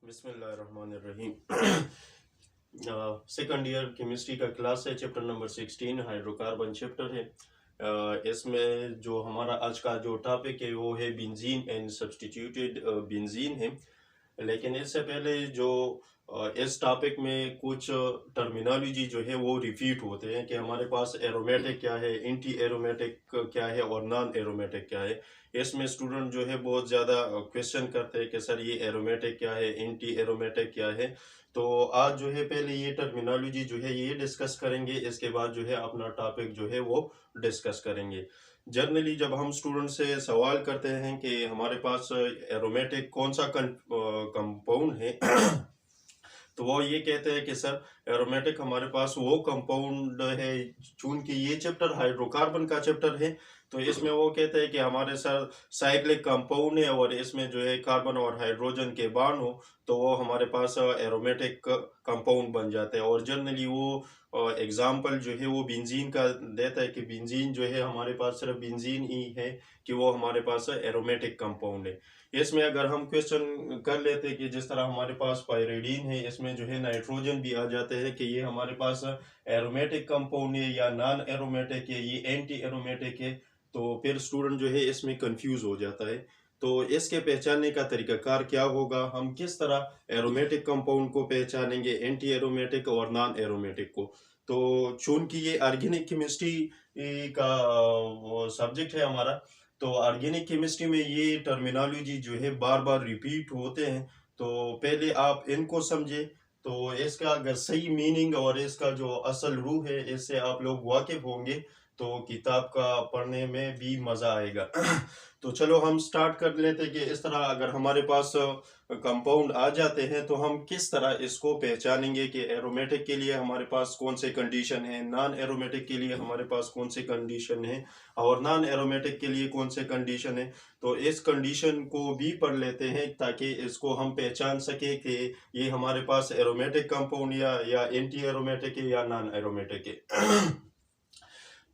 बिस्मिल्लाहिर्रहमानिर्रहीम। Second year chemistry का class है, चैप्टर नंबर 16 हाइड्रोकार्बन चैप्टर है। इसमें जो हमारा आज का जो टॉपिक है वो है बेंजीन एंड सब्स्टिट्यूटेड बेंजीन है। लेकिन इससे पहले जो इस टॉपिक में कुछ टर्मिनोलॉजी जो है वो रिपीट होते हैं कि हमारे पास एरोमेटिक क्या है, एंटी एरोमेटिक क्या है और नॉन एरोमेटिक क्या है। इसमें स्टूडेंट जो है बहुत ज़्यादा क्वेश्चन करते हैं कि सर ये एरोमेटिक क्या है, एंटी एरोमेटिक क्या है। तो आज जो है पहले ये टर्मिनोलॉजी जो है ये डिस्कस करेंगे, इसके बाद जो है अपना टॉपिक जो है वो डिस्कस करेंगे। जनरली जब हम स्टूडेंट से सवाल करते हैं कि हमारे पास एरोमेटिक कौन सा कंपाउंड है तो वो ये कहते हैं कि सर एरोमेटिक हमारे पास वो कंपाउंड है। चूंकि ये चैप्टर हाइड्रोकार्बन का चैप्टर है तो इसमें वो कहते हैं कि हमारे सर साइक्लिक कंपाउंड है और इसमें जो है कार्बन और हाइड्रोजन के बॉन्ड हो तो वो हमारे पास एरोमेटिक कंपाउंड बन जाते हैं। और जनरली वो एग्जाम्पल जो है वो बेंजीन का देता है कि बेंजीन जो है हमारे पास सिर्फ बेंजीन ही है कि वो हमारे पास एरोमेटिक कंपाउंड है। इसमें अगर हम क्वेश्चन कर लेते कि जिस तरह हमारे पास पायरिडीन है, इसमें जो है नाइट्रोजन भी आ जाते हैं कि ये हमारे पास एरोमेटिक कंपाउंड है या नॉन एरोमेटिक है, ये एंटी एरोमेटिक है। तो फिर स्टूडेंट जो है इसमें कंफ्यूज हो जाता है। तो इसके पहचानने का तरीकाकार क्या होगा, हम किस तरह एरोमेटिक कंपाउंड को पहचानेंगे, एंटी एरोमेटिक और नॉन एरोमेटिक को। तो चूंकि ये ऑर्गेनिक केमिस्ट्री का सब्जेक्ट है हमारा, तो ऑर्गेनिक केमिस्ट्री में ये टर्मिनोलॉजी जो है बार बार रिपीट होते हैं। तो पहले आप इनको समझे तो इसका अगर सही मीनिंग और इसका जो असल रूह है इससे आप लोग वाकिफ होंगे तो किताब का पढ़ने में भी मज़ा आएगा। तो चलो हम स्टार्ट कर लेते हैं कि इस तरह अगर हमारे पास कंपाउंड आ जाते हैं तो हम किस तरह इसको पहचानेंगे कि एरोमेटिक के लिए हमारे पास कौन से कंडीशन है, नॉन एरोमेटिक के लिए हमारे पास कौन से कंडीशन है और नॉन एरोमेटिक के लिए कौन से कंडीशन है। तो इस कंडीशन को भी पढ़ लेते हैं ताकि इसको हम पहचान सके कि ये हमारे पास एरोमेटिक कंपाउंड या एंटी एरोमेटिक है या नॉन एरोमेटिक है।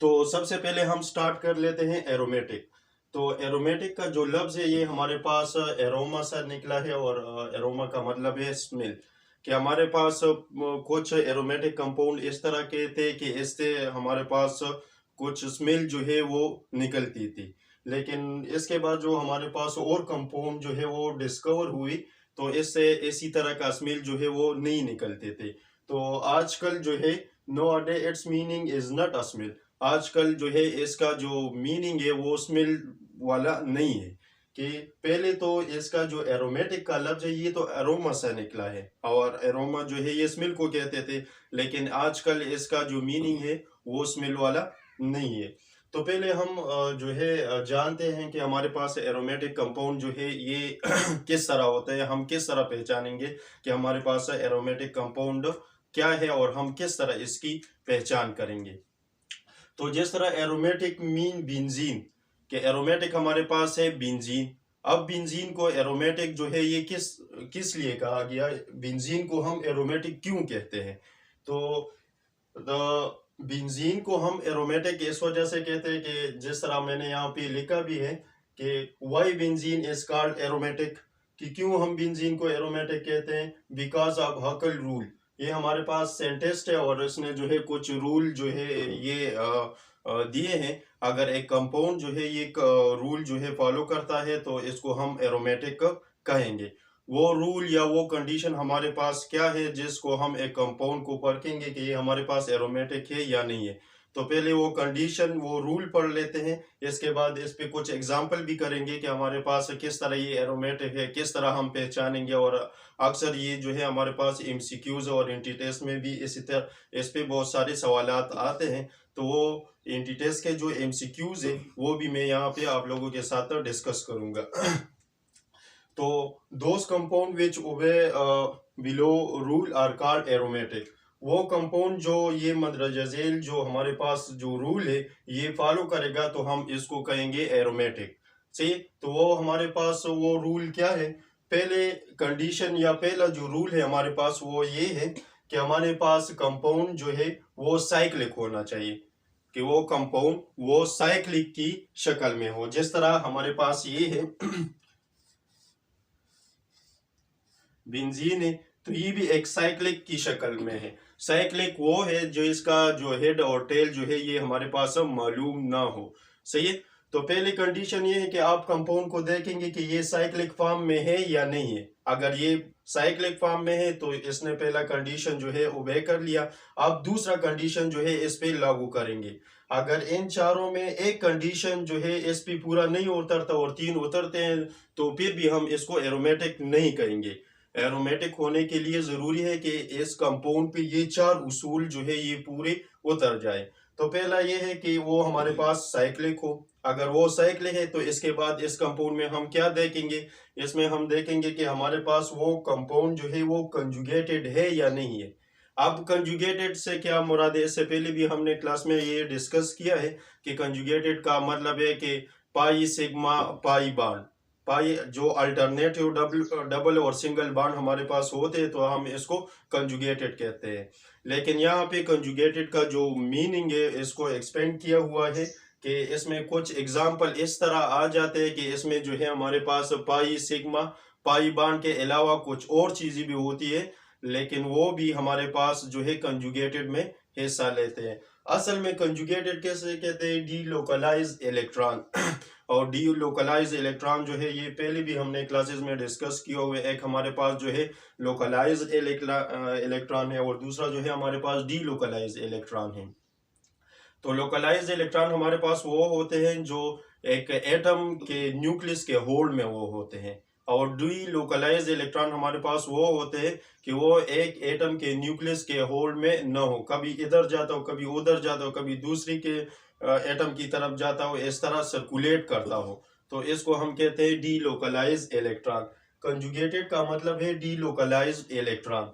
तो सबसे पहले हम स्टार्ट कर लेते हैं एरोमेटिक। तो एरोमेटिक का जो लफ्ज़ है ये हमारे पास एरोमा से निकला है और एरोमा का मतलब है स्मेल। कि हमारे पास कुछ एरोमेटिक कंपाउंड इस तरह के थे कि इससे हमारे पास कुछ स्मेल जो है वो निकलती थी। लेकिन इसके बाद जो हमारे पास और कंपाउंड जो है वो डिस्कवर हुई तो इससे इसी तरह का स्मेल जो है वो नहीं निकलते थे। तो आजकल जो है nowadays its meaning is not a smell. आजकल जो है इसका जो मीनिंग है वो स्मेल वाला नहीं है। कि पहले तो इसका जो एरोमेटिक का लफ्ज है ये तो एरोमा से निकला है और एरोमा जो है ये स्मेल को कहते थे। लेकिन आजकल इसका जो मीनिंग है वो स्मेल वाला नहीं है। तो पहले हम जो है जानते हैं कि हमारे पास एरोमेटिक कंपाउंड जो है ये किस तरह होता है, हम किस तरह पहचानेंगे कि हमारे पास एरोमेटिक कंपाउंड क्या है और हम किस तरह इसकी पहचान करेंगे। तो जिस तरह एरोमेटिक मीन बेंजीन के एरोमेटिक हमारे पास है बेंजीन। अब बेंजीन को एरोमेटिक जो है ये किस किस लिए कहा गया, बेंजीन को हम एरोमेटिक क्यों कहते हैं। तो बेंजीन को हम एरोमेटिक इस वजह से कहते हैं कि जिस तरह मैंने यहाँ पे लिखा भी है कि why benzene is called aromatic, कि क्यों हम बेंजीन को एरोमेटिक कहते हैं, बिकॉज ऑफ हकल रूल। ये हमारे पास साइंटिस्ट है और इसने जो है कुछ रूल जो है ये दिए हैं। अगर एक कंपाउंड जो है ये रूल जो है फॉलो करता है तो इसको हम एरोमेटिक कहेंगे। वो रूल या वो कंडीशन हमारे पास क्या है जिसको हम एक कंपाउंड को परखेंगे कि ये हमारे पास एरोमेटिक है या नहीं है। तो पहले वो कंडीशन वो रूल पढ़ लेते हैं, इसके बाद इस पे कुछ एग्जाम्पल भी करेंगे कि हमारे पास किस तरह ये एरोमेटिक है, किस तरह हम पहचानेंगे। और अक्सर ये जो है हमारे पास एमसीक्यूज और एंटी टेस्ट में भी इसी तरह इस पे बहुत सारे सवालात आते हैं। तो वो एंटी टेस्ट के जो एमसीक्यूज है वो भी मैं यहाँ पे आप लोगों के साथ डिस्कस करूंगा। तो those compound which obey below rule are called aromatic. वो कंपाउंड जो ये मदरजा झेल जो हमारे पास जो रूल है ये फॉलो करेगा तो हम इसको कहेंगे एरोमेटिक। सही, तो वो हमारे पास वो रूल क्या है, पहले कंडीशन या पहला जो रूल है हमारे पास वो ये है कि हमारे पास कंपाउंड जो है वो साइक्लिक होना चाहिए, कि वो कंपाउंड वो साइक्लिक की शक्ल में हो। जिस तरह हमारे पास ये है बेंजीन है, तो ये भी एक साइक्लिक की शक्ल में है। साइक्लिक वो है जो इसका जो हेड और टेल जो है ये हमारे पास अब मालूम ना हो। सही है। तो पहली कंडीशन ये है कि आप कंपाउंड को देखेंगे कि ये साइक्लिक फॉर्म में है या नहीं है। अगर ये साइक्लिक फॉर्म में है तो इसने पहला कंडीशन जो है ओबे कर लिया। आप दूसरा कंडीशन जो है इस पे लागू करेंगे। अगर इन चारों में एक कंडीशन जो है इस पे पूरा नहीं उतरता और तीन उतरते हैं तो फिर भी हम इसको एरोमेटिक नहीं कहेंगे। एरोमेटिक होने के लिए जरूरी है कि इस कंपाउंड पे ये चार उसूल जो है ये पूरे उतर जाए। तो पहला ये है कि वो हमारे पास साइक्लिक हो। अगर वो साइक्लिक है तो इसके बाद इस कंपाउंड में हम क्या देखेंगे, इसमें हम देखेंगे कि हमारे पास वो कंपाउंड जो है वो कंजुगेटेड है या नहीं है। अब कंजुगेटेड से क्या मुराद है, इससे पहले भी हमने क्लास में ये डिस्कस किया है कि कंजुगेटेड का मतलब है कि पाई सिग्मा पाई बॉन्ड, पाई जो अल्टरनेटिव डबल और सिंगल बॉन्ड हमारे पास होते हैं तो हम इसको कंजुगेटेड कहते हैं। लेकिन यहाँ पे कंजुगेटेड का जो मीनिंग है इसको एक्सपेंड किया हुआ है कि इसमें कुछ एग्जाम्पल इस तरह आ जाते हैं कि इसमें जो है हमारे पास पाई सिग्मा पाई बॉन्ड के अलावा कुछ और चीजें भी होती है, लेकिन वो भी हमारे पास जो है कंजुगेटेड में हिस्सा लेते हैं। असल में कंजुगेटेड कैसे कहते हैं, डी लोकलाइज इलेक्ट्रॉन और डी लोकलाइज इलेक्ट्रॉन जो है ये पहले भी हमने क्लासेस में डिस्कस किया हुआ है। एक हमारे पास जो है लोकलाइज इलेक्ट्रॉन है और दूसरा जो है हमारे पास डी लोकलाइज इलेक्ट्रॉन है। तो लोकलाइज इलेक्ट्रॉन हमारे पास वो होते हैं जो एक एटम के न्यूक्लियस के होल में वो होते हैं, और डी लोकलाइज इलेक्ट्रॉन हमारे पास वो होते हैं कि वो एक एटम के न्यूक्लियस के होल में न हो, कभी इधर जाता हो कभी उधर जाता हो कभी दूसरी के एटम की तरफ जाता हो, इस तरह सर्कुलेट करता हो। तो इसको हम कहते हैं डी लोकलाइज इलेक्ट्रॉन। कंजुगेटेड का मतलब है डी लोकलाइज इलेक्ट्रॉन।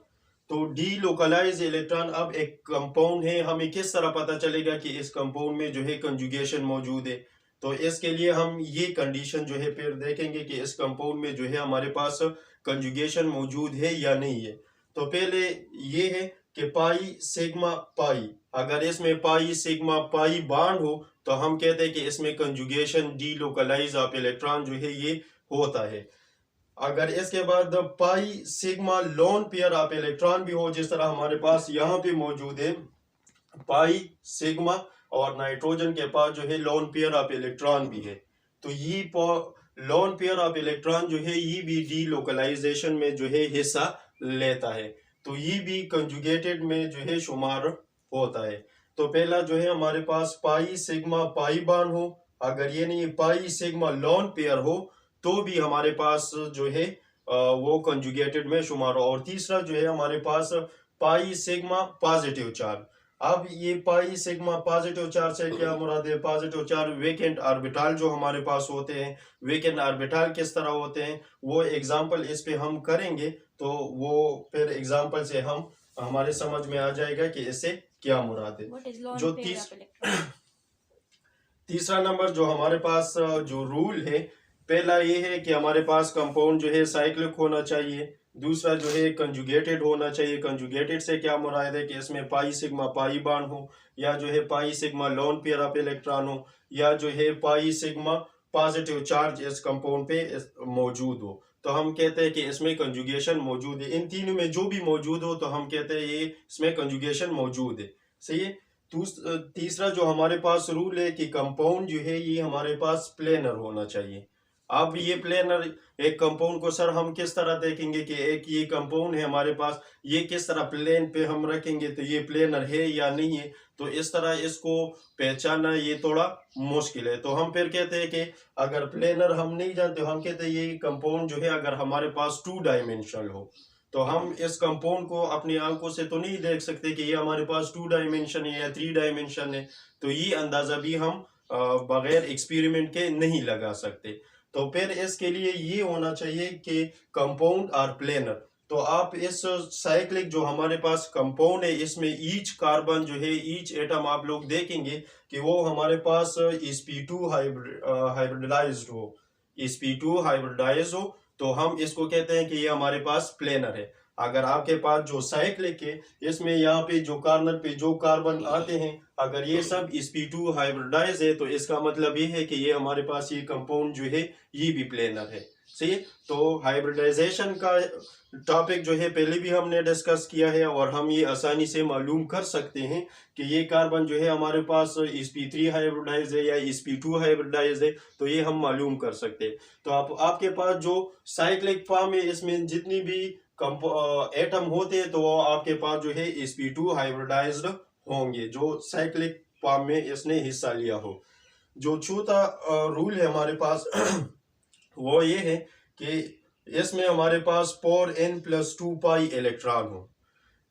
तो डी लोकलाइज इलेक्ट्रॉन अब एक कंपाउंड है, हमें किस तरह पता चलेगा कि इस कंपाउंड में जो है कंजुगेशन मौजूद है। तो इसके लिए हम ये कंडीशन जो है फिर देखेंगे कि इस कंपाउंड में जो है हमारे पास कंजुगेशन मौजूद है या नहीं है। तो पहले ये है कि पाई सिग्मा पाई, अगर इसमें पाई सिग्मा पाई बॉन्ड हो तो हम कहते हैं कि इसमें conjugation D localise of electron जो है ये होता है। अगर इसके बाद pi sigma lone pair of electron भी हो, जिस तरह हमारे पास यहाँ पे मौजूद है पाई सिग्मा और नाइट्रोजन के पास जो है लोन पेयर ऑफ इलेक्ट्रॉन भी है, तो ये लोन पेयर ऑफ इलेक्ट्रॉन जो है ये भी डी लोकलाइजेशन में जो है हिस्सा लेता है, तो ये भी कंजुगेटेड में जो है शुमार होता है। तो पहला जो है हमारे पास पाई सिग्मा पाई बॉन्ड हो, अगर ये नहीं पाई सिग्मा लोन पेयर हो तो भी हमारे पास जो है वो कंजुगेटेड में शुमार हो। और तीसरा जो है हमारे पास पाई सिग्मा पॉजिटिव चार्ज। अब ये पाई सिग्मा पॉजिटिव चार्ज से क्या मुराद है, पॉजिटिव चार्ज वेकेंट ऑर्बिटल जो हमारे पास होते हैं, वेकेंट ऑर्बिटल किस तरह होते हैं वो एग्जांपल इस पे हम करेंगे, तो वो फिर एग्जांपल से हम हमारे समझ में आ जाएगा कि इससे क्या मुराद है। जो तीसरा नंबर जो हमारे पास जो रूल है, पहला ये है कि हमारे पास कंपाउंड जो है साइक्लिक होना चाहिए, दूसरा जो है कंजुगेटेड होना चाहिए। कंजुगेटेड से क्या मुराद है कि इसमें पाई सिग्मा पाई बॉन्ड हो, या जो है pi sigma lone pair of electron हो, या जो है पाई सिग्मा पॉजिटिव चार्ज इस कंपाउंड पे मौजूद हो, तो हम कहते हैं कि इसमें कंजुगेशन मौजूद है। इन तीनों में जो भी मौजूद हो तो हम कहते हैं ये इसमें कंजुगेशन मौजूद है। सही है। तीसरा जो हमारे पास रूल है कि कंपाउंड जो है ये हमारे पास प्लेनर होना चाहिए। अब ये प्लेनर एक कंपाउंड को सर हम किस तरह देखेंगे कि एक ये कंपाउंड है हमारे पास, ये किस तरह प्लेन पे हम रखेंगे तो ये प्लेनर है या नहीं है, तो इस तरह इसको पहचानना ये थोड़ा मुश्किल है। तो हम फिर कहते हैं कि अगर प्लेनर हम नहीं जानते, हम कहते हैं ये कंपाउंड जो है अगर हमारे पास 2 डायमेंशनल हो, तो हम इस कंपाउंड को अपनी आंखों से तो नहीं देख सकते कि ये हमारे पास 2 डायमेंशन है या 3 डायमेंशन है, तो ये अंदाजा भी हम बगैर एक्सपेरिमेंट के नहीं लगा सकते। तो फिर इसके लिए ये होना चाहिए कि कंपाउंड और प्लेनर। तो आप इस साइक्लिक जो हमारे पास कंपाउंड है इसमें ईच कार्बन जो है ईच एटम आप लोग देखेंगे कि वो हमारे पास sp2 हाइब्रिडाइज्ड हो, sp2 हाइब्रिडाइज हो, तो हम इसको कहते हैं कि ये हमारे पास प्लेनर है। अगर आपके पास जो साइक्लिक है इसमें यहाँ पे जो कॉर्नर पे जो कार्बन आते हैं अगर ये सब sp2 हाइब्रिडाइज है तो इसका मतलब ये है कि ये हमारे पास ये कंपाउंड जो है ये भी प्लेनर है। सही। तो हाइब्रिडाइजेशन का टॉपिक जो है पहले भी हमने डिस्कस किया है और हम ये आसानी से मालूम कर सकते हैं कि ये कार्बन जो है हमारे पास sp3 हाइब्रिडाइज है या sp2 हाइब्रिडाइज है, तो ये हम मालूम कर सकते हैं। तो आपके पास जो साइक्लिक फॉर्म है इसमें जितनी भी एटम होते हैं तो वो आपके पास जो है sp2 हाइब्रिडाइज्ड होंगे जो साइक्लिक फॉर्म में इसने हिस्सा लिया हो। जो चौथा रूल है हमारे पास वो ये है कि इसमें हमारे पास 4n+2 पाई इलेक्ट्रॉन हो।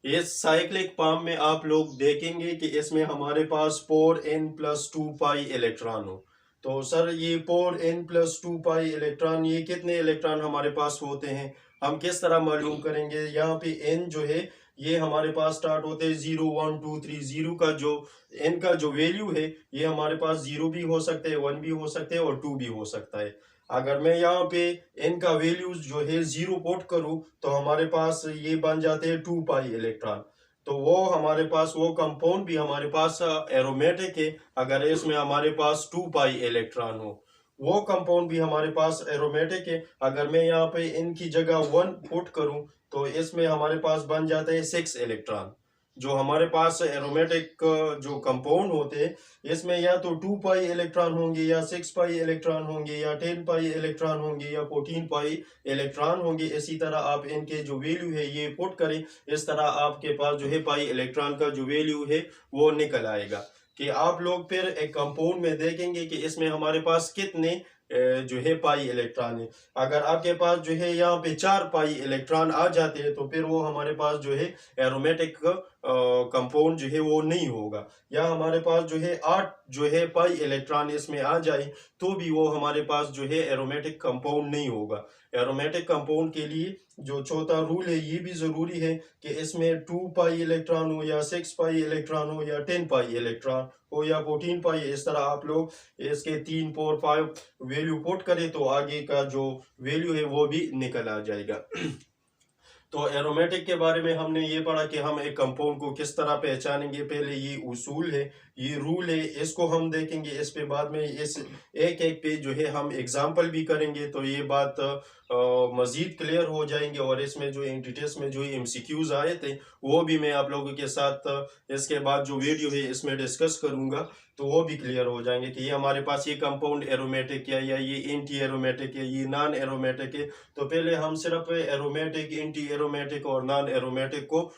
इस साइक्लिक फॉर्म में आप लोग देखेंगे कि इसमें हमारे पास 4n+2 पाई इलेक्ट्रॉन हो। तो सर ये 4n+2 पाई इलेक्ट्रॉन ये कितने इलेक्ट्रॉन हमारे पास होते हैं, हम किस तरह मालूम करेंगे। यहाँ पे n जो है ये हमारे पास स्टार्ट होते हैं 0 1 2 3। 0 का जो n का जो वैल्यू है ये हमारे पास 0 भी हो सकते हैं, 1 भी हो सकते हैं और 2 भी हो सकता है। अगर मैं यहाँ पे n का वैल्यू जो है 0 पुट करूँ तो हमारे पास ये बन जाते हैं 2 पाई इलेक्ट्रॉन। तो वो हमारे पास वो कंपाउंड भी हमारे पास एरोमेटिक है अगर इसमें हमारे पास 2 पाई इलेक्ट्रॉन हो। वो कंपाउंड भी हमारे पास एरोमेटिक है अगर मैं यहाँ पे n की जगह 1 पुट करूँ तो इसमें हमारे पास बन जाते हैं 6 इलेक्ट्रॉन। जो हमारे पास एरोमेटिक जो कंपाउंड होते हैं इसमें या तो 2 पाई इलेक्ट्रॉन होंगे या 6 पाई इलेक्ट्रॉन होंगे या 10 पाई इलेक्ट्रॉन होंगे या 14 पाई इलेक्ट्रॉन होंगे। इसी तरह आप इनके जो वैल्यू है ये पुट करें, इस तरह आपके पास जो है पाई इलेक्ट्रॉन का जो वैल्यू है वो निकल आएगा। कि आप लोग फिर एक कंपाउंड में देखेंगे कि इसमें हमारे पास कितने जो है पाई इलेक्ट्रॉन है। अगर आपके पास जो है यहाँ पे 4 पाई इलेक्ट्रॉन आ जाते हैं तो फिर वो हमारे पास जो है एरोमेटिक कंपाउंड जो है वो नहीं होगा। या हमारे पास जो है 8 जो है पाई इलेक्ट्रॉन इसमें आ जाए तो भी वो हमारे पास जो है एरोमेटिक कंपाउंड नहीं होगा। एरोमेटिक कंपाउंड के लिए जो चौथा रूल है ये भी जरूरी है कि इसमें 2 पाई इलेक्ट्रॉन हो या 6 पाई इलेक्ट्रॉन हो या 10 पाई इलेक्ट्रॉन हो या 14 पाई। इस तरह आप लोग इसके 3 4 5 वैल्यू पुट करें तो आगे का जो वैल्यू है वो भी निकल आ जाएगा। तो एरोमेटिक के बारे में हमने ये पढ़ा कि हम एक कंपाउंड को किस तरह पहचानेंगे। पहले ये उसूल है, ये रूल है, इसको हम देखेंगे। इस पे बाद में इस एक एक पे जो है हम एग्जाम्पल भी करेंगे तो ये बात मजीद क्लियर हो जाएंगे। और इसमें जो एंटिटीज में जो एमसीक्यूज आए थे वो भी मैं आप लोगों के साथ इसके बाद जो वीडियो है इसमें डिस्कस करूंगा तो वो भी क्लियर हो जाएंगे कि ये हमारे पास ये कंपाउंड एरोमेटिक है या ये एंटी एरोमेटिक है, ये नॉन एरोमेटिक है। तो पहले हम सिर्फ एरोमेटिक, एंटी एरोमेटिक और नॉन एरोमेटिक को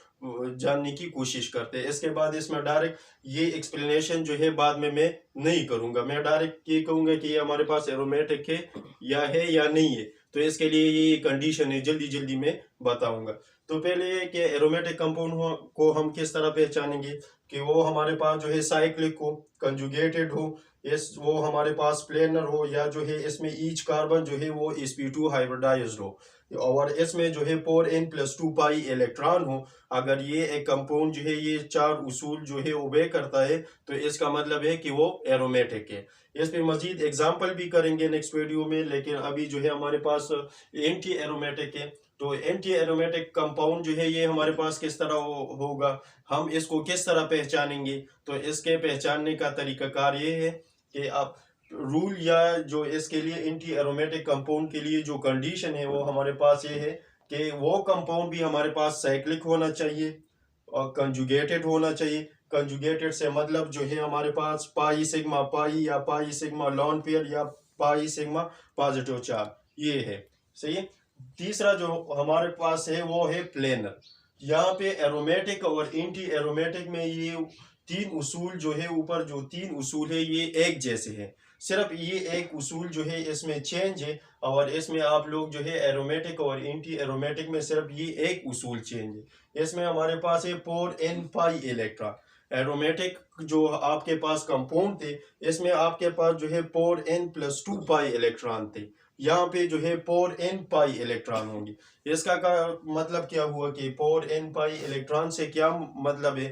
जानने की कोशिश करते हैं। इसके बाद इसमें डायरेक्ट ये एक्सप्लेनेशन जो है बाद में मैं नहीं करूंगा। मैं डायरेक्ट ये कहूंगा कि ये हमारे पास एरोमेटिक है या नहीं है। तो इसके लिए ये कंडीशन है जल्दी जल्दी मैं बताऊंगा। तो पहले कि एरोमेटिक कंपाउंड को हम किस तरह पहचानेंगे कि वो हमारे पास जो है साइक्लिक हो, कंजुगेटेड हो, वो हमारे पास प्लेनर हो या जो है इसमें ईच कार्बन जो है वो sp2 हाइब्रिडाइज्ड हो और इसमें जो है 4n+2 पाई इलेक्ट्रॉन हो। अगर ये एक कंपाउंड जो है ये 4 उसूल जो है ओबे करता है तो इसका मतलब है कि वो एरोमेटिक है। इस पे मजीद एग्जाम्पल भी करेंगे नेक्स्ट वीडियो में, लेकिन अभी जो है हमारे पास एंटी एरोमेटिक है। तो एंटी एरोमेटिक कंपाउंड जो है ये हमारे पास किस तरह होगा, हम इसको किस तरह पहचानेंगे। तो इसके पहचानने का तरीकाकार ये है कि आप रूल या जो इसके लिए एंटी एरोमेटिक कंपाउंड के लिए जो कंडीशन है वो हमारे पास ये है कि वो कंपाउंड भी हमारे पास साइक्लिक होना चाहिए और कंजुगेटेड होना चाहिए। कंजुगेटेड से मतलब जो है हमारे पास पाई सिग्मा पाई या पाई सिग्मा लॉन पेयर या पाई सिग्मा पॉजिटिव चार्ज ये है। सही। तीसरा जो हमारे पास है वो है प्लेनर। यहाँ पे एरोमेटिक और एंटी एरोमेटिक में ये 3 उसूल जो है ऊपर जो 3 उसूल है ये एक जैसे हैं, सिर्फ ये एक उसूल जो है इसमें चेंज है। और इसमें आप लोग जो है एरोमेटिक और एंटी एरोमेटिक में सिर्फ ये एक उसूल चेंज है। इसमें हमारे पास है 4n पाई इलेक्ट्रॉन। एरोमेटिक जो आपके पास कंपाउंड थे इसमें आपके पास जो है 4n+2 पाई इलेक्ट्रॉन थे, यहाँ पे जो है 4n पाई इलेक्ट्रॉन होंगे। इसका मतलब क्या हुआ कि 4n पाई इलेक्ट्रॉन से क्या मतलब है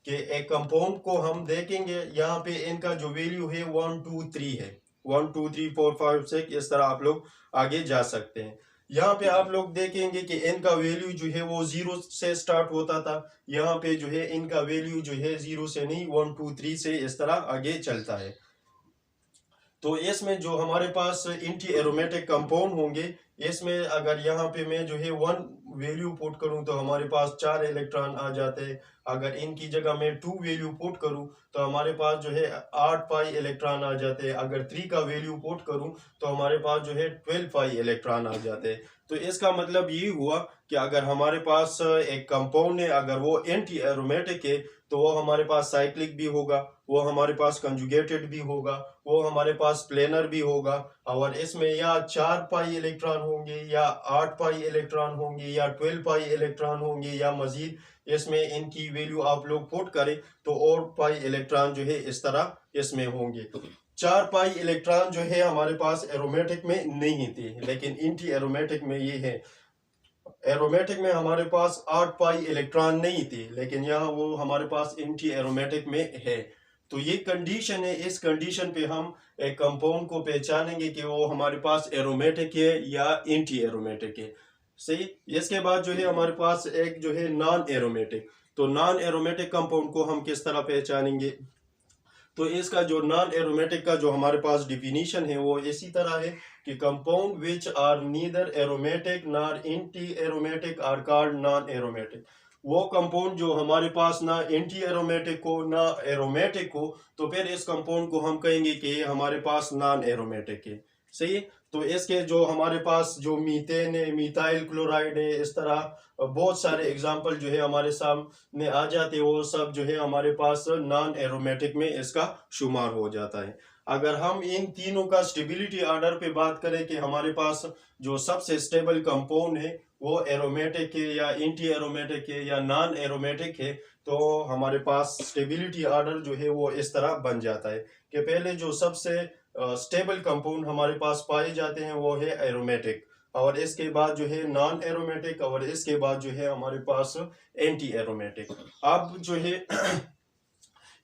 कि एक कंपाउंड को हम देखेंगे यहाँ पे इनका जो वैल्यू है 1 2 3 है, 1 2 3 4 5 6 इस तरह आप लोग आगे जा सकते हैं। यहाँ पे आप लोग देखेंगे कि इनका वैल्यू जो है वो 0 से स्टार्ट होता था, यहाँ पे जो है इनका वैल्यू जो है 0 से नहीं 1 2 3 से इस तरह आगे चलता है। तो इसमें जो हमारे पास एंटी एरोमेटिक कंपाउंड होंगे, इसमें अगर यहाँ पे मैं जो है 1 वैल्यू पुट करूँ तो हमारे पास 4 इलेक्ट्रॉन आ जाते हैं। अगर इनकी जगह मैं 2 वैल्यू पुट करूँ तो हमारे पास जो है 8 पाई इलेक्ट्रॉन आ जाते हैं। अगर 3 का वैल्यू पुट करूँ तो हमारे पास जो है 12 पाई इलेक्ट्रॉन आ जाते हैं। तो इसका मतलब ये हुआ कि अगर हमारे पास एक कंपाउंड है, अगर वो एंटी एरोमेटिक है तो वो हमारे पास साइक्लिक भी होगा, वो हमारे पास कंजुगेटेड भी होगा, वो हमारे पास प्लेनर भी होगा। और इसमें या 4 पाई इलेक्ट्रॉन होंगे या 8 पाई इलेक्ट्रॉन होंगे या 12 पाई इलेक्ट्रॉन होंगे या मजीद इसमें इनकी वैल्यू आप लोग पुट करें तो और पाई इलेक्ट्रॉन जो है इस तरह इसमें होंगे। 4 पाई इलेक्ट्रॉन जो है हमारे पास एरोमेटिक में नहीं थे, लेकिन एंटी एरोमेटिक में ये है। एरोमेटिक में हमारे पास 8 पाई इलेक्ट्रॉन नहीं थे, लेकिन यहाँ वो हमारे पास एंटी एरोमेटिक में है। तो ये कंडीशन है, इस कंडीशन पे हम एक कंपाउंड को पहचानेंगे कि वो हमारे पास एरोमेटिक है या एंटी एरोमेटिक है। सही। इसके बाद जो है हमारे पास एक जो है नॉन एरोमेटिक, तो नॉन एरोमेटिक कंपाउंड को हम किस तरह पहचानेंगे? तो इसका जो नॉन एरोमेटिक का जो हमारे पास डिफिनीशन है वो इसी तरह है कि compound which are neither aromatic nor anti aromatic are called non aromatic. वो कंपाउंड जो हमारे पास ना एंटी एरोमेटिक हो ना एरोमेटिक हो, तो फिर इस कंपाउंड को हम कहेंगे कि ये हमारे पास नॉन एरोमेटिक है। सही है? तो इसके जो हमारे पास जो मीथेन है, मिथाइल क्लोराइड है, इस तरह बहुत सारे एग्जाम्पल जो है हमारे सामने आ जाते हैं, वो सब जो है हमारे पास नॉन एरोमेटिक में इसका शुमार हो जाता है। अगर हम इन तीनों का स्टेबिलिटी ऑर्डर पे बात करें कि हमारे पास जो सबसे स्टेबल कंपाउंड है वो एरोमेटिक है या एंटी एरोमेटिक है या नॉन एरोमेटिक है, तो हमारे पास स्टेबिलिटी ऑर्डर जो है वो इस तरह बन जाता है कि पहले जो सबसे स्टेबल कंपाउंड हमारे पास पाए जाते हैं वो है एरोमेटिक, और इसके बाद जो है नॉन एरोमेटिक, और इसके बाद जो है हमारे पास एंटी एरोमेटिक। अब जो है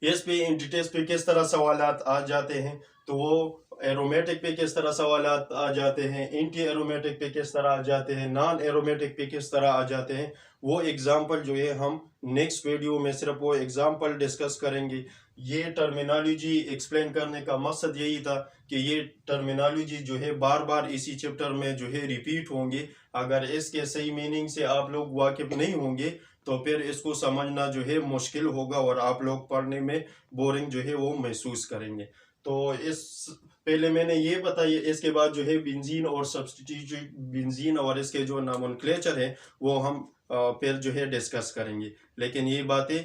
इस पे एंटिटीज पे किस तरह सवालात आ जाते हैं, तो वो एरोमेटिक पे किस तरह सवालात आ जाते हैं, एंटी एरोमेटिक पे किस तरह आ जाते हैं, नॉन एरोमेटिक पे किस तरह आ जाते हैं, वो एग्जाम्पल जो है हम नेक्स्ट वीडियो में सिर्फ वो एग्जाम्पल डिस्कस करेंगे। ये टर्मिनोलॉजी एक्सप्लेन करने का मकसद यही था कि ये टर्मिनोलॉजी जो है बार बार इसी चैप्टर में जो है रिपीट होंगे। अगर इसके सही मीनिंग से आप लोग वाकिफ नहीं होंगे तो फिर इसको समझना जो है मुश्किल होगा और आप लोग पढ़ने में बोरिंग जो है वो महसूस करेंगे। तो इस पहले मैंने ये बताया, इसके बाद जो है बेंजीन और सब्स्टिट्यूट बेंजीन और इसके जो नोमेनक्लेचर है वो हम फिर जो है डिस्कस करेंगे। लेकिन ये बातें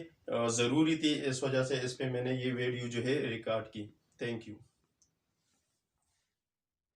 ज़रूरी थी, इस वजह से इस पे मैंने ये वीडियो जो है रिकॉर्ड की। Thank you.